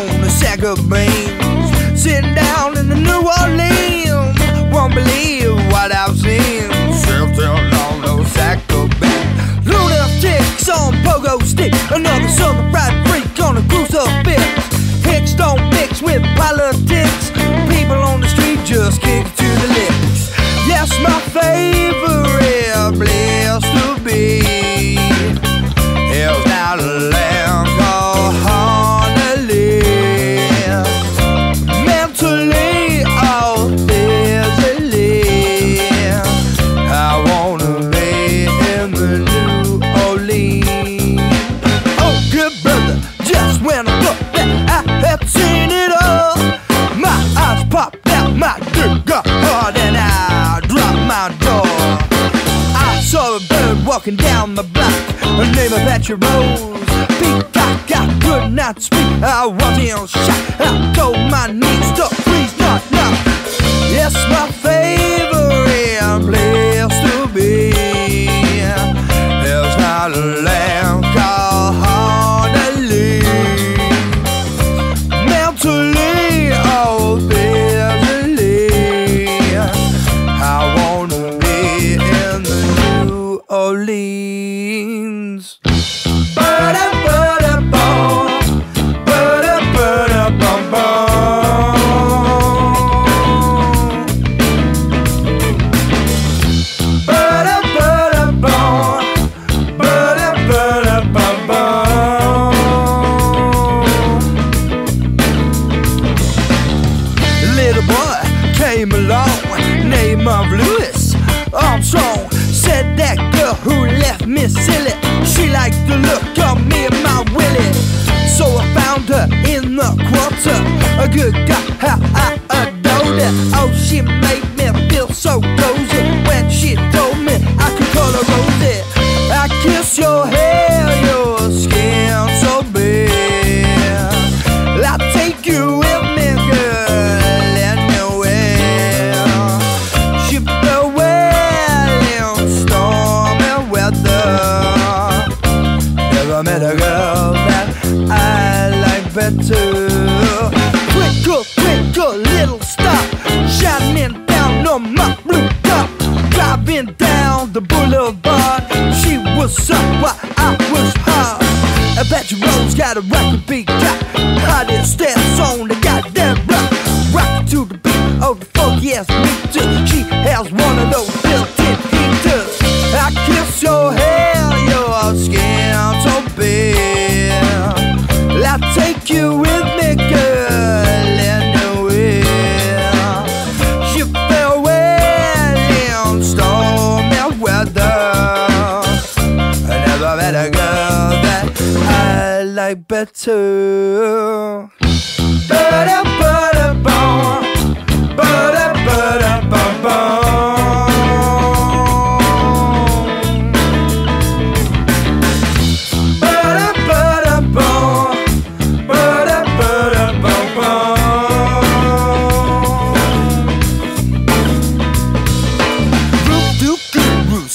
on a sack of beans, sitting down in the New Orleans. Won't believe what I've seen. Sitting on those sack of beans. Lunatics on pogo stick, another southern fried freak on a crucifix. Hicks don't mix with politics. People on the street just kick to the lips. Yes, my favorite place to be is now the land called Honolulu. Mentally or physically, I wanna be in the New Orleans. Oh, good brother, just when I thought that I had seen it all, my eyes popped out, my dick got hard, and I dropped my door. I saw a bird walking down the block, her name Apache Rose. Peacock, I could not speak, I was in shock. I told my knees, stop, please, not now. Yes, my favorite place to be is not a land called Honolulu. Mentally or physically, I wanna be in the New Orleans. Little boy came along, name of Louis Armstrong. Said that girl who left me silly, she liked the look of me and my Willie. So I found her in the quarter, a good guy, how I adored her. Oh, she made me feel so cozy when she told me I could call her Rosie. I kiss your hair, your skin so bare. I'll take you with me, girl, anywhere. She fell well in stormy weather. Never met a girl that I like better. Twinkle, twinkle, little star, shining down on my blue top. Driving down the boulevard, she was up while I was hard. Apache Rose got a rocket Peacock, hottest steps on the goddamn block. Rockin' to the beat of the funky ass meter. She has one of those built-in heaters. I kiss your hair, your skin so bare. I'll take you with me, girl, anywhere. She fell well in stormy weather. I never met a girl that I like better.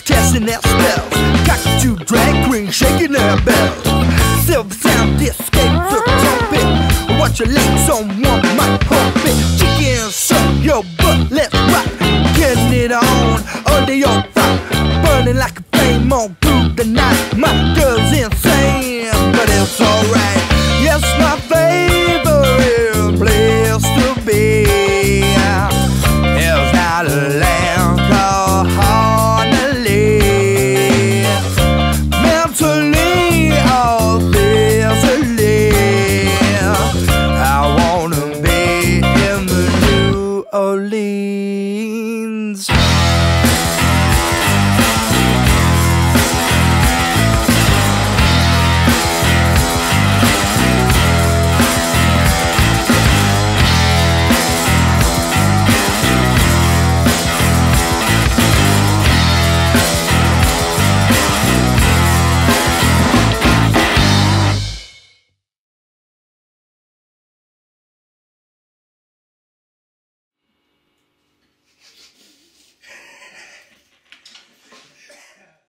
Casting out spells, cockatoo drag queen shaking their bells. Silver sound escapes a trumpet. Watch your legs on one mic pump it. Chicken suck your butt, let's rock. Getting it on under your frock, burning like a flame on through the night. My girl's